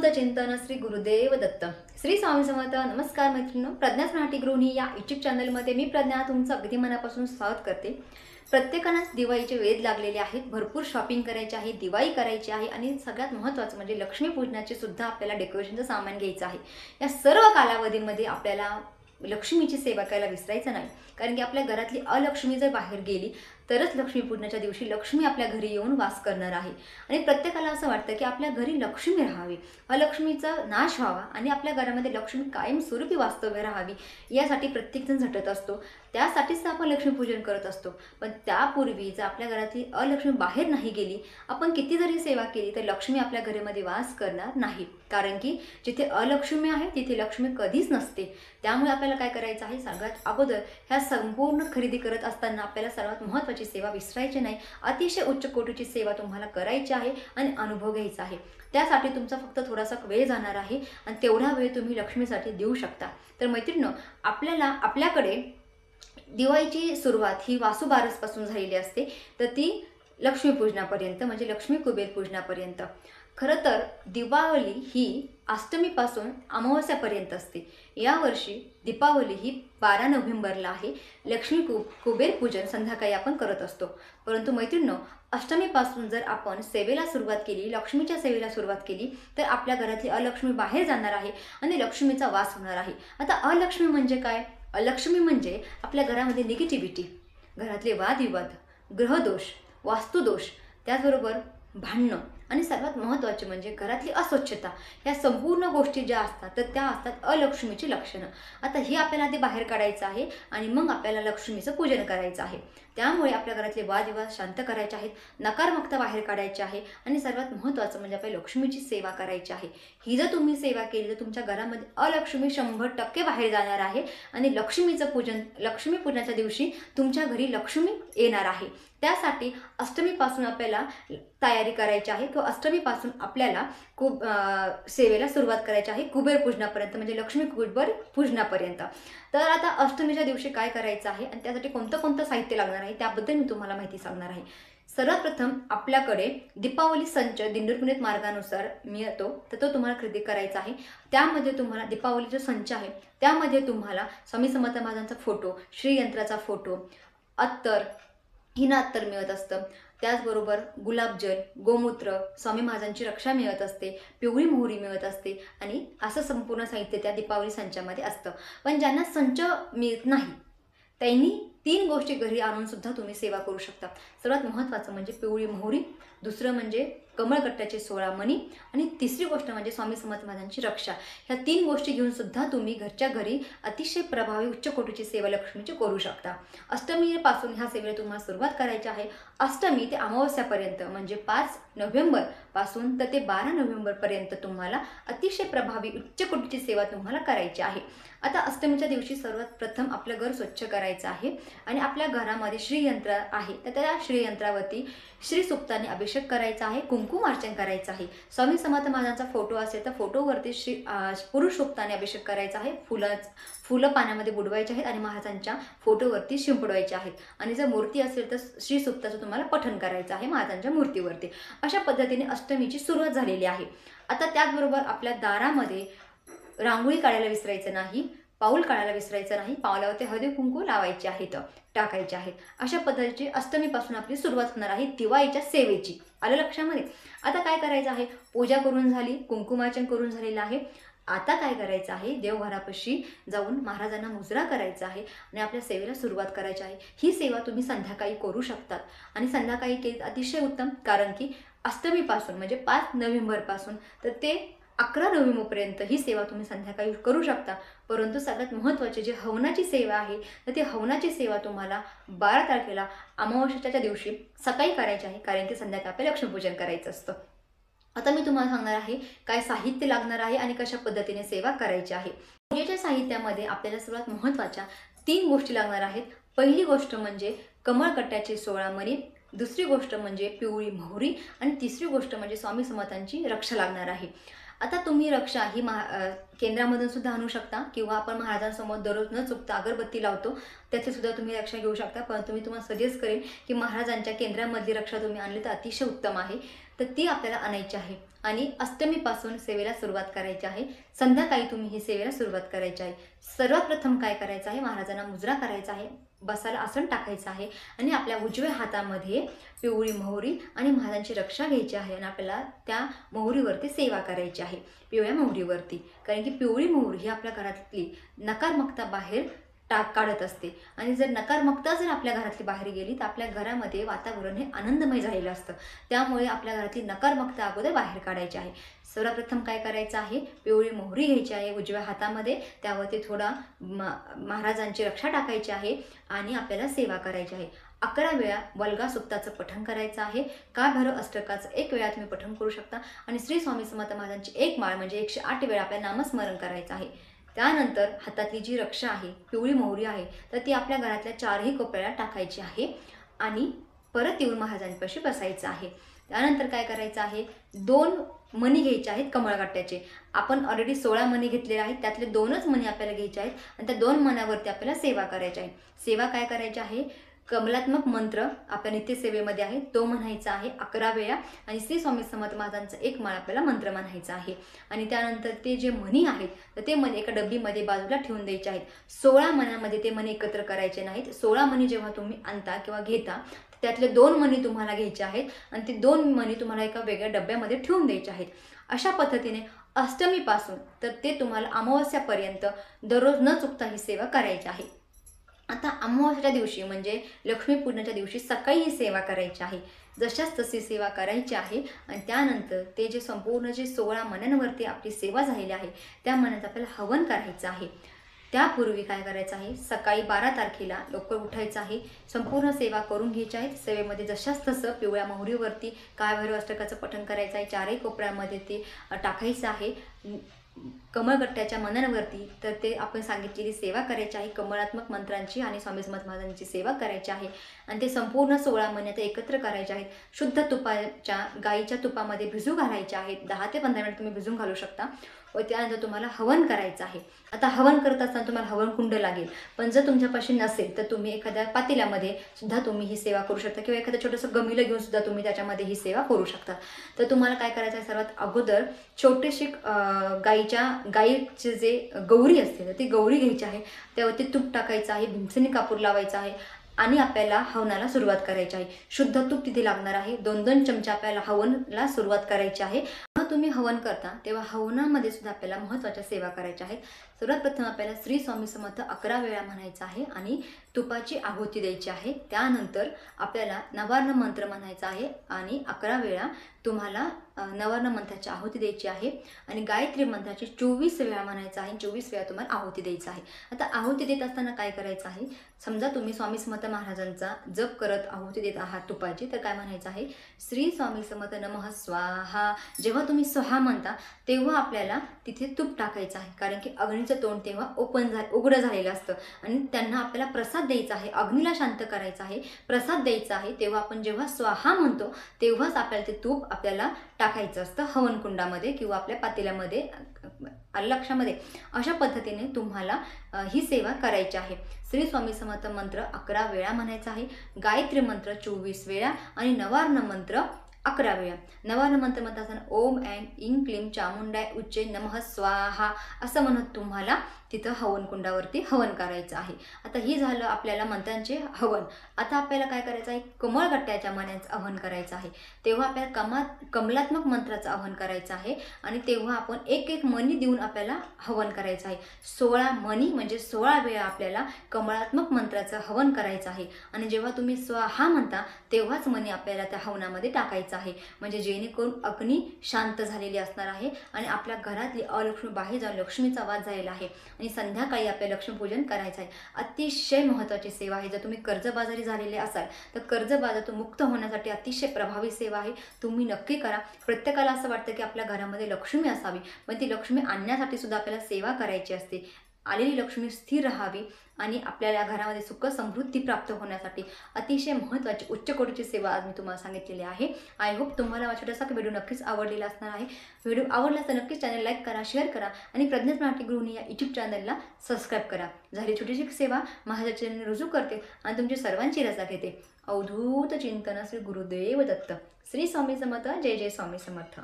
अवधूत चिंतन श्री गुरुदेव दत्त श्री स्वामी समर्थ। नमस्कार मैत्रिणींनो, प्रज्ञा स्मार्टी गृहिणी या यूट्यूब चॅनलमध्ये मी प्रज्ञा तुमचं अगदी मनापासून स्वागत करते। प्रत्येकालाच दिवाळीचे वेध लागलेले आहेत, भरपूर शॉपिंग करायची आहे, दिवाळी करायची आहे आणि सगळ्यात महत्त्वाचं म्हणजे लक्ष्मी पूजनाचे सुद्धा आपल्याला डेकोरेशनचं सामान घ्यायचं आहे। या सर्व कालावधीमध्ये आपल्याला लक्ष्मीची सेवा करायला विसरायचं नाही, कारण की आपल्या घरातली अलक्ष्मी जर बाहेर गेली तरच लक्ष्मी पूजनाच्या दिवशी लक्ष्मी आपल्या घरी येऊन वास करणार आहे। आणि प्रत्येकाला असं वाटतं की आपल्या घरी लक्ष्मी राहावी, अलक्ष्मीचा नाश व्हावा आणि आपल्या घरामध्ये लक्ष्मी कायमस्वरूपी वास्तव्य राहावी, यासाठी प्रत्येकजण झटत असतो। त्यासाठीच आपण लक्ष्मीपूजन करत असतो। पण त्यापूर्वी जर आपल्या घरातली अलक्ष्मी बाहेर नाही गेली, आपण किती जरी सेवा केली तर लक्ष्मी आपल्या घरामध्ये वास करणार नाही, कारण की जिथे अलक्ष्मी आहे तिथे लक्ष्मी कधीच नसते। त्यामुळे आपल्याला काय करायचं आहे, सगळ्यात अगोदर ह्या संपूर्ण खरेदी करत असताना आपल्याला सर्वात महत्त्वाची सेवा विसरायची नाही। अतिशय उच्च कोटीची सेवा तुम्हाला करायची आहे आणि अनुभव घ्यायचा आहे। त्यासाठी तुमचा फक्त थोडासा वेळ जाणार आहे आणि तेवढा वेळ तुम्ही लक्ष्मीसाठी देऊ शकता। तर मैत्रिणींनो, आपल्याकडे दिवाळीची सुरुवात ही वासुबारसपासून झालेली असते, तर ती लक्ष्मीपूजनापर्यंत म्हणजे लक्ष्मी कुबेर पूजनापर्यंत। खरं तर दिवाळी ही अष्टमीपासून अमावस्यापर्यंत असते। यावर्षी दीपावली ही 12 नोव्हेंबरला आहे। लक्ष्मी कुबेर पूजन संध्याकाळी आपण करत असतो। परंतु मैत्रिणींनो, अष्टमीपासून जर आपण सेवेला सुरुवात केली, लक्ष्मीच्या सेवेला सुरुवात केली, तर आपल्या घरातली अलक्ष्मी बाहेर जाणार आहे आणि लक्ष्मीचा वास होणार आहे। आता अलक्ष्मी म्हणजे काय? अलक्ष्मी म्हणजे आपल्या घरामध्ये निगेटिव्हिटी, घरातले वादविवाद, ग्रहदोष, वास्तुदोष, त्याचबरोबर भांडणं आणि सर्वात महत्त्वाचे म्हणजे घरातली अस्वच्छता, ह्या संपूर्ण गोष्टी ज्या असतात तर त्या असतात अलक्ष्मीची लक्षणं। आता ही आपल्याला आधी बाहेर काढायचं आहे आणि मग आपल्याला लक्ष्मीचं पूजन करायचं आहे। त्यामुळे आपल्या घरातले वादविवाद शांत करायचे आहेत, नकारमुक्ता बाहेर काढायची आहे आणि सर्वात महत्त्वाचं म्हणजे आपल्या लक्ष्मीची सेवा करायची आहे। ही जर तुम्ही सेवा केली तर तुमच्या घरामध्ये अलक्ष्मी 100% बाहेर जाणार आहे आणि लक्ष्मी पूजनाच्या दिवशी तुमच्या घरी लक्ष्मी येणार आहे। त्यासाठी अष्टमीपासून आपल्याला तयारी करायची आहे किंवा अष्टमीपासून आपल्याला सेवेला सुरुवात करायची आहे कुबेर पूजनापर्यंत, म्हणजे लक्ष्मी कुबेर पूजनापर्यंत। तर आता अष्टमीच्या दिवशी काय करायचं आहे आणि त्यासाठी कोणतं साहित्य लागणार आहे त्याबद्दल मी तुम्हाला माहिती सांगणार आहे। सर्वात प्रथम आपल्याकडे दीपावली संच दिंडोरपुणेत मार्गानुसार मिळतो, तर तो तुम्हाला खरेदी करायचा आहे। त्यामध्ये तुम्हाला दीपावलीचा संच आहे, त्यामध्ये तुम्हाला स्वामी समर्थ महाराजांचा फोटो, श्रीयंत्राचा फोटो, अत्तर, हिना अत्तर मिळत असतं, त्याचबरोबर गुलाबजल, गोमूत्र, स्वामी महाराजांची रक्षा मिळत असते, पिवळी मोहरी मिळत असते आणि असं संपूर्ण साहित्य त्या दीपावली संचामध्ये असतं। पण ज्यांना संच मिळत नाही त्यांनी 3 गोष्टी घरी आणून सुद्धा तुम्ही सेवा करू शकता। सर्वात महत्त्वाचं म्हणजे पिवळी मोहरी, दुसरं म्हणजे कमळकट्ट्याचे 16 मणी आणि तिसरी गोष्ट म्हणजे स्वामी समर्थ महाराजांची रक्षा। ह्या 3 गोष्टी घेऊन सुद्धा तुम्ही घरच्या घरी अतिशय प्रभावी उच्च कोटीची सेवा लक्ष्मीची करू शकता। अष्टमीपासून ह्या सेवेला तुम्हाला सुरुवात करायची आहे। अष्टमी ते अमावस्यापर्यंत म्हणजे 5 नोव्हेंबर पासून तर ते 12 नोव्हेंबरपर्यंत तुम्हाला अतिशय प्रभावी उच्च कोटीची सेवा तुम्हाला करायची आहे। आता अष्टमीच्या दिवशी सर्वात प्रथम आपलं घर स्वच्छ करायचं आहे आणि आपल्या घरामध्ये श्रीयंत्र आहे तर त्या श्रीयंत्रावरती श्री सुक्ताने अभिषेक करायचा आहे, कुंकुमार्चन करायचं आहे। स्वामी समर्थ महाराजांचा फोटो असेल तर फोटोवरती पुरुष सुक्ताने अभिषेक करायचा आहे, फुलं पाण्यामध्ये बुडवायचे आहेत आणि महाराजांच्या फोटोवरती शिंपडवायचे आहेत। आणि जर मूर्ती असेल तर श्री सुक्ताचं तुम्हाला पठण करायचं आहे महाराजांच्या मूर्तीवरती। अशा पद्धतीने अष्टमीची सुरुवात झालेली आहे। आता त्याचबरोबर आपल्या दारामध्ये रांगोळी काढायला विसरायचं नाही, पाऊल काढायला विसरायचं नाही, पावलावरती हळदी कुंकू लावायचे आहेत, टाकायचे आहेत। अशा पद्धतीची अष्टमीपासून आपली सुरुवात होणार आहे दिवाळीच्या सेवेची। आलं लक्षामध्ये? आता काय करायचं आहे, पूजा करून झाली, कुंकुमार्चन करून झालेलं आहे। आता काय करायचं आहे, देवघरापाशी जाऊन महाराजांना मुजरा करायचा आहे आणि आपल्या सेवेला सुरुवात करायची आहे। ही सेवा तुम्ही संध्याकाळी करू शकतात आणि संध्याकाळी केली अतिशय उत्तम, कारण की अष्टमीपासून म्हणजे 5 नोव्हेंबरपासून तर ते 11 नोव्हेंबरपर्यंत ही सेवा तुम्ही संध्याकाळी करू शकता। परंतु सगळ्यात महत्त्वाची जी हवनाची सेवा आहे तर ती हवनाची सेवा तुम्हाला 12 तारखेला अमावस्येच्या दिवशी सकाळी करायची आहे, कारण की संध्याकाळी आपल्याला लक्ष्मीपूजन करायचं असतं। आता मी तुम्हाला सांगणार आहे काय साहित्य लागणार आहे आणि कशा पद्धतीने सेवा करायची आहे। पूजेच्या साहित्यामध्ये आपल्याला सर्वात महत्त्वाच्या 3 गोष्टी लागणार आहेत। पहिली गोष्ट म्हणजे कमळकट्ट्याचे 16 मणी, दुसरी गोष्ट म्हणजे पिवळी मोहरी आणि तिसरी गोष्ट म्हणजे स्वामी समर्थांची रक्षा लागणार आहे। आता तुम्ही रक्षा ही केंद्रामधून सुद्धा आणू शकता किंवा आपण महाराजांसमोर दररोज न चुकता अगरबत्ती लावतो त्याची सुद्धा तुम्ही रक्षा घेऊ शकता. परंतु मी तुम्हाला सजेस्ट करेन की महाराजांच्या केंद्रामधली रक्षा तुम्ही आणली तर अतिशय उत्तम आहे. तर ती आपल्याला आणायची आहे आणि अष्टमीपासून सेवेला सुरुवात करायची आहे. संध्याकाळी तुम्ही ही सेवेला सुरुवात करायची आहे. सर्वात प्रथम काय करायचं आहे, महाराजांना मुजरा करायचा आहे, बसायला आसन टाकायचं आहे आणि आपल्या उजव्या हातामध्ये पिवळी मोहरी आणि महाराजांची रक्षा घ्यायची आहे आणि आपल्याला त्या मोहरीवरती सेवा करायची आहे, पिवळ्या मोहरीवरती. कारण की पिवळी मोहरी ही आपल्या घरातली नकारात्मकता बाहेर काढत असते आणि जर नकारात्मकता जर आपल्या घरातली बाहेर गेली तर आपल्या घरामध्ये वातावरण हे आनंदमय झालेलं असतं. त्यामुळे आपल्या घरातली नकारात्मकता अगोदर बाहेर काढायची आहे. सर्वप्रथम काय करायचं आहे, पिवळी मोहरी घ्यायची आहे उजव्या हातामध्ये, त्यावरती थोडा महाराजांची रक्षा टाकायची आहे आणि आपल्याला सेवा करायची आहे. 11 वेळा वल्गा सुक्ताचं पठण करायचं आहे. का भैरव अष्टकाचं 1 वेळा तुम्ही पठण करू शकता आणि श्री स्वामी समर्थ महाराजांची 1 माळ म्हणजे 108 वेळा आपल्याला नामस्मरण करायचं आहे. त्यानंतर हातातली जी रक्षा आहे, पिवळी मोहरी आहे, तर ती आपल्या घरातल्या 4ही कोपऱ्याला टाकायची आहे आणि परत येऊन महाराजांपाशी बसायचं आहे. त्यानंतर काय करायचं आहे, 2 मणी घ्यायचे आहेत कमळगट्ट्याचे. आपण ऑलरेडी 16 मणी घेतलेले आहेत, त्यातले 2च मणी आपल्याला घ्यायचे आहेत आणि त्या 2 मण्यावरती आपल्याला सेवा करायची आहे. सेवा काय करायची आहे, कमलात्मक मंत्र आपल्या नित्यसेवेमध्ये आहे तो म्हणायचा आहे 11 वेळा आणि श्री स्वामी समर्थ महाराजांचा 1 माळ आपल्याला मंत्र म्हणायचा आहे. आणि त्यानंतर ते जे मणी आहेत तर ते मणी एका डब्बीमध्ये बाजूला ठेवून द्यायचे आहेत. 16 मण्यामध्ये ते मणी एकत्र करायचे नाहीत. 16 मणी जेव्हा तुम्ही आणता किंवा घेता त्यातले 2 मणी तुम्हाला घ्यायचे आहेत आणि ते 2 मणी तुम्हाला एका वेगळ्या डब्यामध्ये ठेवून द्यायचे आहेत. अशा पद्धतीने अष्टमीपासून तर ते तुम्हाला अमावस्यापर्यंत दररोज न चुकता ही सेवा करायची आहे. आता अमावस्याच्या दिवशी म्हणजे लक्ष्मीपूजनाच्या दिवशी सकाळी ही सेवा करायची आहे. जशाच तशी सेवा करायची आहे आणि त्यानंतर ते जे संपूर्ण जे 16 मण्यांवरती आपली सेवा झालेली आहे त्या मण्याचं आपल्याला हवन करायचं आहे. त्यापूर्वी काय करायचं आहे, सकाळी 12 तारखेला लवकर उठायचं आहे, संपूर्ण सेवा करून घ्यायची आहे. सेवेमध्ये जशाच तसं पिवळ्या मोहरीवरती काय भैरव अष्टकाचं पठण करायचं आहे, 4ही कोपऱ्यामध्ये ते टाकायचं आहे. कमळगट्ट्याच्या मण्यांवरती तर ते आपण सांगितलेली सेवा करायची आहे, कमळात्मक मंत्रांची आणि स्वामी समर्थ महाराजांची सेवा करायची आहे आणि ते संपूर्ण 16 मण्या ते एकत्र करायचे आहेत. शुद्ध तुपाच्या गाईच्या तुपामध्ये भिजू घालायचे आहेत. 10 ते 15 मिनिट तुम्ही भिजून घालू शकता व त्यानंतर तुम्हाला हवन करायचं आहे. आता हवन करत असताना तुम्हाला हवन कुंड लागेल, पण जर तुमच्यापाशी नसेल तर तुम्ही एखाद्या पातेल्यामध्ये सुद्धा तुम्ही ही सेवा करू शकता किंवा एखाद्या छोटंसं गमिलं घेऊन सुद्धा तुम्ही त्याच्यामध्ये ही सेवा करू शकता. तर तुम्हाला काय करायचं आहे, सर्वात अगोदर छोटीशी गाईचे जे गौरी असते तर ती गौरी घ्यायची आहे, त्यावरती तूप टाकायचं आहे, भीमसेनी कापूर लावायचा आहे आणि आपल्याला हवनाला सुरुवात करायची आहे. शुद्ध तूप तिथे लागणार आहे. 2-2 चमचे आपल्याला हवनला सुरुवात करायची आहे. जेव्हा तुम्ही हवन करता तेव्हा हवनामध्ये सुद्धा आपल्याला महत्त्वाच्या सेवा करायच्या आहेत. सर्वात प्रथम आपल्याला श्री स्वामी समर्थ 11 वेळा म्हणायचं आहे आणि तुपाची आहुती द्यायची आहे. त्यानंतर आपल्याला नवार्ण मंत्र म्हणायचा आहे आणि 11 वेळा तुम्हाला नवार्ण मंत्राची आहुती द्यायची आहे आणि गायत्री मंत्राची 24 वेळा म्हणायचं आहे. 24 वेळा तुम्हाला आहुती द्यायची आहे. आता आहुती देत असताना काय करायचं आहे, समजा तुम्ही स्वामी समर्थ महाराजांचा जप करत आहुती देत आहात तुपाची, तर काय म्हणायचं आहे, श्री स्वामी समर्थ नमः स्वाहा. जेव्हा तुम्ही स्वाहा म्हणता तेव्हा आपल्याला तिथे तूप टाकायचं आहे, कारण की अग्नीचं तोंड तेव्हा उघडं झालेलं असतं आणि त्यांना आपल्याला प्रसाद द्यायचा आहे, अग्नीला शांत करायचं आहे, प्रसाद द्यायचा आहे. तेव्हा आपण जेव्हा स्वाहा म्हणतो तेव्हाच आपल्याला ते तूप आपल्याला टाकायचं असतं हवनकुंडामध्ये किंवा आपल्या पातेल्यामध्ये, लक्षामध्ये. अशा पद्धतीने तुम्हाला ही सेवा करायची आहे. श्री स्वामी समर्थ मंत्र 11 वेळा म्हणायचा आहे, गायत्री मंत्र 24 वेळा आणि नवार्ण मंत्र 11 वेळा. नवार्ण मंत्र म्हणत असताना ओम ऐं ईं क्लीं चामुंडाय उच्चे नमः स्वाहा असं म्हणत तुम्हाला तिथं हवनकुंडावरती हवन करायचं आहे. आता ही झालं आपल्याला मंत्रांचे हवन. आता आपल्याला काय करायचं आहे, कमळगट्ट्याच्या मण्यांचं आवाहन करायचं आहे. तेव्हा आपल्याला कमलात्मक मंत्राचं आवाहन करायचं आहे आणि तेव्हा आपण 1-1 मणी देऊन आपल्याला हवन करायचं आहे. 16 मणी म्हणजे 16 वेळा आपल्याला कमळात्मक मंत्राचं हवन करायचं आहे आणि जेव्हा तुम्ही स्वाहा म्हणता तेव्हाच मणी आपल्याला त्या हवनामध्ये टाकायचं आहे, म्हणजे जेणेकरून अग्नी शांत झालेली असणार आहे आणि आपल्या घरातली अलक्ष्मी बाहेर जाऊन लक्ष्मीचा वास झालेला आहे आणि संध्याकाळी आपले लक्ष्मीपूजन करायचं आहे. अतिशय महत्त्वाची सेवा आहे. जर तुम्ही कर्जबाजारी झालेले असाल तर कर्जबाजारातून मुक्त होण्यासाठी अतिशय प्रभावी सेवा आहे, तुम्ही नक्की करा. प्रत्येकाला असं वाटतं की आपल्या घरामध्ये लक्ष्मी असावी, पण ती लक्ष्मी आणण्यासाठी सुद्धा आपल्याला सेवा करायची असते. आलेली लक्ष्मी स्थिर राहावी आणि आपल्याला घरामध्ये सुख समृद्धी प्राप्त होण्यासाठी अतिशय महत्त्वाची उच्च कोटीची सेवा आज मी तुम्हाला सांगितलेली आहे. आय होप तुम्हाला माझा छोटासा व्हिडिओ नक्कीच आवडलेला असणार आहे. व्हिडिओ आवडला तर नक्कीच चॅनल लाईक करा, शेअर करा आणि प्रज्ञाच मराठी गृहिणी या यूट्यूब चॅनलला सबस्क्राईब करा. झाली छोटीशी सेवा माझ्या चॅनल रुजू करते आणि तुमची सर्वांची रजा घेते. अवधूत चिंतन श्री गुरुदेव दत्त. श्री स्वामी समर्थ. जय जय स्वामी समर्थ.